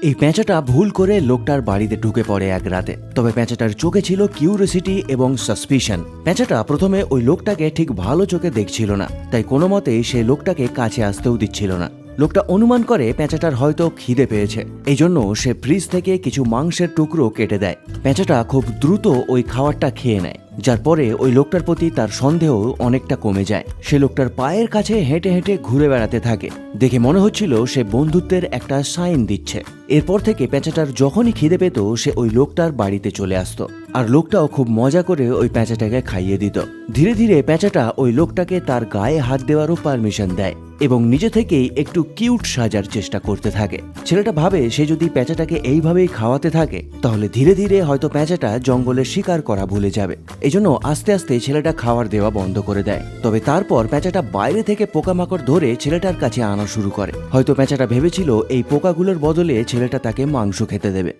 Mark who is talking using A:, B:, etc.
A: এই পেঁচাটা ভুল করে লোকটার বাড়িতে ঢুকে পড়ে এক রাতে। তবে পেঁচাটার চোখে ছিল কিউরিওসিটি এবং সাসপিশন। পেঁচাটা প্রথমে ওই লোকটাকে ঠিক ভালো চোখে দেখছিল না, তাই কোনো মতেই সে লোকটাকে কাছে আসতেও দিচ্ছিল না। লোকটা অনুমান করে পেঁচাটার হয়তো খিদে পেয়েছে, এই জন্য সে ফ্রিজ থেকে কিছু মাংসের টুকরো কেটে দেয়। পেঁচাটা খুব দ্রুত ওই খাবারটা খেয়ে নেয়, যার পরে ওই লোকটার প্রতি তার সন্দেহ অনেকটা কমে যায়। সে লোকটার পায়ের কাছে হেঁটে হেঁটে ঘুরে বেড়াতে থাকে। দেখে মনে হচ্ছিল সে বন্ধুত্বের একটা সাইন দিচ্ছে। এরপর থেকে পেঁচাটার যখনই খিদে পেত সে ওই লোকটার বাড়িতে চলে আসতো, আর লোকটাও খুব মজা করে ওই পেঁচাটাকে খাইয়ে দিত। ধীরে ধীরে পেঁচাটা ওই লোকটাকে তার গায়ে হাত দেওয়ারও পারমিশন দেয় এবং নিজে থেকেই একটু কিউট সাজার চেষ্টা করতে থাকে। ছেলেটা ভাবে সে যদি পেঁচাটাকে এইভাবেই খাওয়াতে থাকে তাহলে ধীরে ধীরে হয়তো পেঁচাটা জঙ্গলে শিকার করা ভুলে যাবে। এজন্য আস্তে আস্তে ছেলেটা খাবার দেওয়া বন্ধ করে দেয়। তবে তারপর পেঁচাটা বাইরে থেকে পোকামাকড় ধরে ছেলেটার কাছে আনা শুরু করে। হয়তো পেঁচাটা ভেবেছিল এই পোকাগুলোর বদলে ছেলেটা তাকে মাংস খেতে দেবে।